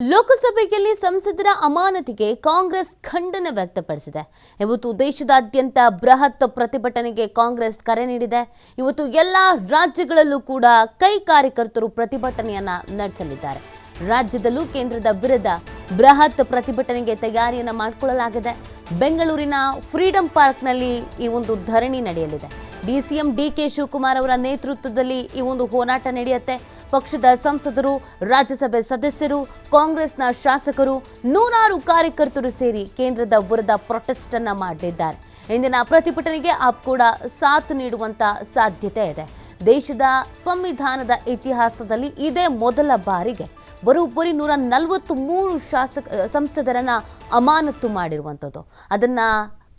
ಲೋಕಸಭೆಯಲ್ಲಿ ಸಂಸದರ ಅಮಾನತಿಗೆ ಕಾಂಗ್ರೆಸ್ ಖಂಡನೆ ವ್ಯಕ್ತಪಡಿಸಿದೆ. ಇವತ್ತು ದೇಶದಾದ್ಯಂತ ಬೃಹತ್ ಪ್ರತಿಭಟನೆಗೆ ಕಾಂಗ್ರೆಸ್ ಕರೆ ನೀಡಿದೆ. ಇವತ್ತು ಎಲ್ಲಾ ರಾಜ್ಯಗಳಲ್ಲೂ ಕೂಡ ಕೈ ಕಾರ್ಯಕರ್ತರು ಪ್ರತಿಭಟನೆಯನ್ನ ನಡೆಸಲಿದ್ದಾರೆ. ರಾಜ್ಯದಲ್ಲೂ ಕೇಂದ್ರದ ವಿರುದ್ಧ ಬೃಹತ್ ಪ್ರತಿಭಟನೆಗೆ ತಯಾರಿಯನ್ನ ಮಾಡಿಕೊಳ್ಳಲಾಗಿದೆ. ಬೆಂಗಳೂರಿನ ಫ್ರೀಡಂ ಪಾರ್ಕ್ನಲ್ಲಿ ಈ ಒಂದು ಧರಣಿ ನಡೆಯಲಿದೆ. ಡಿಸಿಎಂ ಡಿಕೆ ಶಿವಕುಮಾರ್ ಅವರ ನೇತೃತ್ವದಲ್ಲಿ ಈ ಒಂದು ಹೋರಾಟ ನಡೆಯುತ್ತೆ. ಪಕ್ಷದ ಸಂಸದರು, ರಾಜ್ಯಸಭೆ ಸದಸ್ಯರು, ಕಾಂಗ್ರೆಸ್ನ ಶಾಸಕರು, ನೂರಾರು ಕಾರ್ಯಕರ್ತರು ಸೇರಿ ಕೇಂದ್ರದ ವಿರುದ್ಧ ಪ್ರೊಟೆಸ್ಟ್ ಅನ್ನ ಮಾಡಲಿದ್ದಾರೆ. ಇಂದಿನ ಪ್ರತಿಭಟನೆಗೆ ಆಪ್ ಕೂಡ ಸಾಥ್ ನೀಡುವಂತ ಸಾಧ್ಯತೆ ಇದೆ. ದೇಶದ ಸಂವಿಧಾನದ ಇತಿಹಾಸದಲ್ಲಿ ಇದೇ ಮೊದಲ ಬಾರಿಗೆ ಬರೋಬ್ಬರಿ 143 ಸಂಸದರನ್ನ ಅಮಾನತು ಮಾಡಿರುವಂಥದ್ದು. ಅದನ್ನ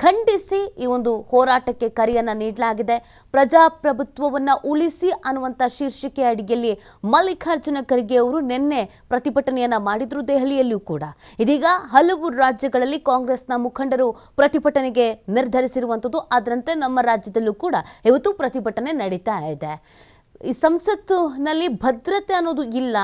ಖಂಡಿಸಿ ಈ ಒಂದು ಹೋರಾಟಕ್ಕೆ ಕರೆಯನ್ನ ನೀಡಲಾಗಿದೆ. ಪ್ರಜಾಪ್ರಭುತ್ವವನ್ನು ಉಳಿಸಿ ಅನ್ನುವಂಥ ಶೀರ್ಷಿಕೆ ಅಡಿಯಲ್ಲಿ ಮಲ್ಲಿಕಾರ್ಜುನ ಖರ್ಗೆ ಅವರು ನಿನ್ನೆ ಪ್ರತಿಭಟನೆಯನ್ನ ಮಾಡಿದ್ರು ದೆಹಲಿಯಲ್ಲಿಯೂ ಕೂಡ. ಇದೀಗ ಹಲವು ರಾಜ್ಯಗಳಲ್ಲಿ ಕಾಂಗ್ರೆಸ್ನ ಮುಖಂಡರು ಪ್ರತಿಭಟನೆಗೆ ನಿರ್ಧರಿಸಿರುವಂಥದ್ದು. ಅದರಂತೆ ನಮ್ಮ ರಾಜ್ಯದಲ್ಲೂ ಕೂಡ ಇವತ್ತು ಪ್ರತಿಭಟನೆ ನಡೀತಾ ಇದೆ. ಈ ಸಂಸತ್ತಿನಲ್ಲಿ ಭದ್ರತೆ ಅನ್ನೋದು ಇಲ್ಲ,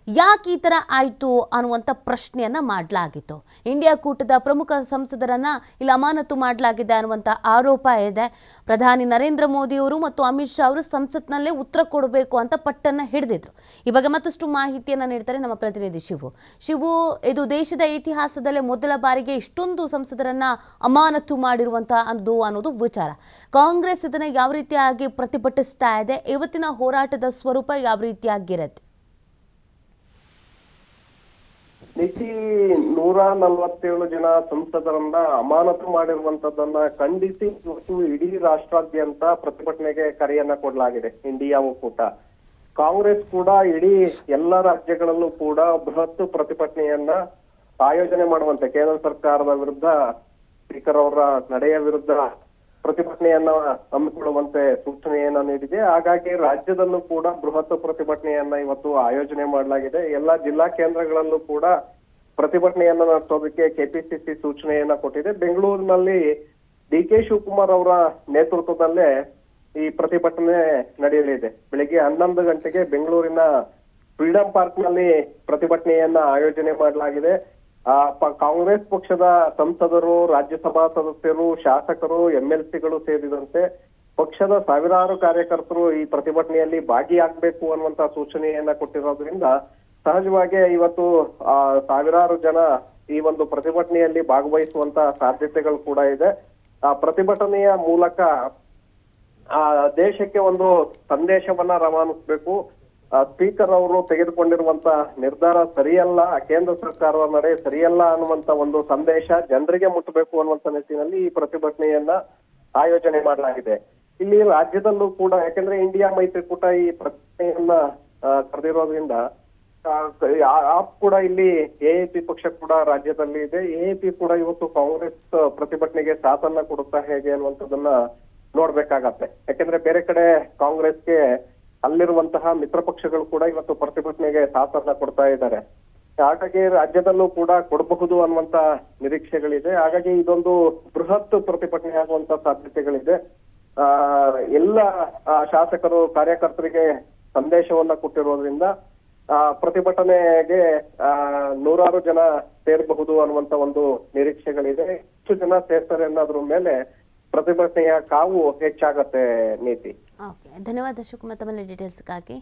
ಯಾಕೆ ಈ ಥರ ಆಯಿತು ಅನ್ನುವಂಥ ಪ್ರಶ್ನೆಯನ್ನು ಮಾಡಲಾಗಿತ್ತು. ಇಂಡಿಯಾ ಕೂಟದ ಪ್ರಮುಖ ಸಂಸದರನ್ನು ಇಲ್ಲಿ ಅಮಾನತು ಮಾಡಲಾಗಿದೆ ಅನ್ನುವಂಥ ಆರೋಪ ಇದೆ. ಪ್ರಧಾನಿ ನರೇಂದ್ರ ಮೋದಿಯವರು ಮತ್ತು ಅಮಿತ್ ಶಾ ಅವರು ಸಂಸತ್ನಲ್ಲೇ ಉತ್ತರ ಕೊಡಬೇಕು ಅಂತ ಪಟ್ಟನ್ನು ಹಿಡಿದಿದ್ರು. ಈ ಬಗ್ಗೆ ಮತ್ತಷ್ಟು ಮಾಹಿತಿಯನ್ನು ನೀಡ್ತಾರೆ ನಮ್ಮ ಪ್ರತಿನಿಧಿ ಶಿವು. ಇದು ದೇಶದ ಇತಿಹಾಸದಲ್ಲೇ ಮೊದಲ ಬಾರಿಗೆ ಇಷ್ಟೊಂದು ಸಂಸದರನ್ನು ಅಮಾನತು ಮಾಡಿರುವಂಥ ಅನ್ನೋದು ವಿಚಾರ. ಕಾಂಗ್ರೆಸ್ ಇದನ್ನು ಯಾವ ರೀತಿಯಾಗಿ ಪ್ರತಿಭಟಿಸ್ತಾ ಇದೆ, ಇವತ್ತಿನ ಹೋರಾಟದ ಸ್ವರೂಪ ಯಾವ ರೀತಿಯಾಗಿರುತ್ತೆ? ನಿಖಿ 147 ಜನ ಸಂಸದರನ್ನ ಅಮಾನತು ಮಾಡಿರುವಂತದ್ದನ್ನ ಖಂಡಿಸಿ ಇವತ್ತು ಇಡೀ ರಾಷ್ಟ್ರಾದ್ಯಂತ ಪ್ರತಿಭಟನೆಗೆ ಕರೆಯನ್ನ ಕೊಡಲಾಗಿದೆ. ಇಂಡಿಯಾ ಒಕ್ಕೂಟ, ಕಾಂಗ್ರೆಸ್ ಕೂಡ ಇಡೀ ಎಲ್ಲ ರಾಜ್ಯಗಳಲ್ಲೂ ಕೂಡ ಬೃಹತ್ ಪ್ರತಿಭಟನೆಯನ್ನ ಆಯೋಜನೆ ಮಾಡುವಂತೆ ಕೇಂದ್ರ ಸರ್ಕಾರದ ವಿರುದ್ಧ, ಸ್ಪೀಕರ್ ಅವರ ನಡೆಯ ವಿರುದ್ಧ ಪ್ರತಿಭಟನೆಯನ್ನ ಹಮ್ಮಿಕೊಳ್ಳುವಂತೆ ಸೂಚನೆಯನ್ನ ನೀಡಿದೆ. ಹಾಗಾಗಿ ರಾಜ್ಯದಲ್ಲೂ ಕೂಡ ಬೃಹತ್ ಪ್ರತಿಭಟನೆಯನ್ನ ಇವತ್ತು ಆಯೋಜನೆ ಮಾಡಲಾಗಿದೆ. ಎಲ್ಲಾ ಜಿಲ್ಲಾ ಕೇಂದ್ರಗಳಲ್ಲೂ ಕೂಡ ಪ್ರತಿಭಟನೆಯನ್ನ ನಡೆಸೋದಕ್ಕೆ ಕೆಪಿಸಿಸಿ ಸೂಚನೆಯನ್ನ ಕೊಟ್ಟಿದೆ. ಬೆಂಗಳೂರಿನಲ್ಲಿ ಡಿಕೆ ಶಿವಕುಮಾರ್ ಅವರ ನೇತೃತ್ವದಲ್ಲೇ ಈ ಪ್ರತಿಭಟನೆ ನಡೆಯಲಿದೆ. ಬೆಳಿಗ್ಗೆ 11 ಗಂಟೆಗೆ ಬೆಂಗಳೂರಿನ ಫ್ರೀಡಂ ಪಾರ್ಕ್ ನಲ್ಲಿ ಪ್ರತಿಭಟನೆಯನ್ನ ಆಯೋಜನೆ ಮಾಡಲಾಗಿದೆ. ಕಾಂಗ್ರೆಸ್ ಪಕ್ಷದ ಸಂಸದರು, ರಾಜ್ಯಸಭಾ ಸದಸ್ಯರು, ಶಾಸಕರು, MLCಗಳು ಸೇರಿದಂತೆ ಪಕ್ಷದ ಸಾವಿರಾರು ಕಾರ್ಯಕರ್ತರು ಈ ಪ್ರತಿಭಟನೆಯಲ್ಲಿ ಭಾಗಿಯಾಗಬೇಕು ಅನ್ನುವಂತ ಸೂಚನೆಯನ್ನ ಕೊಟ್ಟಿರೋದ್ರಿಂದ ಸಹಜವಾಗಿ ಇವತ್ತು ಸಾವಿರಾರು ಜನ ಈ ಒಂದು ಪ್ರತಿಭಟನೆಯಲ್ಲಿ ಭಾಗವಹಿಸುವಂತ ಸಾಧ್ಯತೆಗಳು ಕೂಡ ಇದೆ. ಆ ಪ್ರತಿಭಟನೆಯ ಮೂಲಕ ದೇಶಕ್ಕೆ ಒಂದು ಸಂದೇಶವನ್ನ ರವಾನಿಸಬೇಕು. ಸ್ಪೀಕರ್ ಅವರು ತೆಗೆದುಕೊಂಡಿರುವಂತ ನಿರ್ಧಾರ ಸರಿಯಲ್ಲ, ಕೇಂದ್ರ ಸರ್ಕಾರದ ನಡೆ ಸರಿಯಲ್ಲ ಅನ್ನುವಂತ ಒಂದು ಸಂದೇಶ ಜನರಿಗೆ ಮುಟ್ಟಬೇಕು ಅನ್ನುವಂತ ನಿಟ್ಟಿನಲ್ಲಿ ಈ ಪ್ರತಿಭಟನೆಯನ್ನ ಆಯೋಜನೆ ಮಾಡಲಾಗಿದೆ. ಇಲ್ಲಿ ರಾಜ್ಯದಲ್ಲೂ ಕೂಡ, ಯಾಕಂದ್ರೆ ಇಂಡಿಯಾ ಮೈತ್ರಿಕೂಟ ಈ ಪ್ರತಿಭಟನೆಯನ್ನ ಕರೆದಿರೋದ್ರಿಂದ ಆಪ್ ಕೂಡ ಇಲ್ಲಿ ಎಎಪಿ ಪಕ್ಷ ಕೂಡ ರಾಜ್ಯದಲ್ಲಿ ಇದೆ. ಎಎಪಿ ಕೂಡ ಇವತ್ತು ಕಾಂಗ್ರೆಸ್ ಪ್ರತಿಭಟನೆಗೆ ಸಾಥನ್ನ ಕೊಡುತ್ತಾ ಹೇಗೆ ಅನ್ನುವಂಥದ್ದನ್ನ ನೋಡ್ಬೇಕಾಗತ್ತೆ. ಯಾಕಂದ್ರೆ ಬೇರೆ ಕಡೆ ಕಾಂಗ್ರೆಸ್ಗೆ ಅಲ್ಲಿರುವಂತಹ ಮಿತ್ರ ಪಕ್ಷಗಳು ಕೂಡ ಇವತ್ತು ಪ್ರತಿಭಟನೆಗೆ ಸಾಥನ್ನ ಕೊಡ್ತಾ ಇದ್ದಾರೆ. ಹಾಗಾಗಿ ರಾಜ್ಯದಲ್ಲೂ ಕೂಡ ಕೊಡಬಹುದು ಅನ್ನುವಂತ ನಿರೀಕ್ಷೆಗಳಿದೆ. ಹಾಗಾಗಿ ಇದೊಂದು ಬೃಹತ್ ಪ್ರತಿಭಟನೆ ಆಗುವಂತ ಸಾಧ್ಯತೆಗಳಿದೆ. ಎಲ್ಲ ಶಾಸಕರು, ಕಾರ್ಯಕರ್ತರಿಗೆ ಸಂದೇಶವನ್ನ ಕೊಟ್ಟಿರೋದ್ರಿಂದ ಪ್ರತಿಭಟನೆಗೆ ನೂರಾರು ಜನ ಸೇರಬಹುದು ಅನ್ನುವಂತ ಒಂದು ನಿರೀಕ್ಷೆಗಳಿದೆ. ಎಷ್ಟು ಜನ ಸೇರ್ತಾರೆ ಅನ್ನೋದ್ರ ಮೇಲೆ ಪ್ರತಿಭಟನೆಯ ಕಾವು ಹೆಚ್ಚಾಗತ್ತೆ. ನೀತಿ. ಧನ್ಯವಾದ ಶಿವಕುಮಾರ್, ತಮ್ಮ ಡೀಟೇಲ್ಸ್ಗಾಗಿ.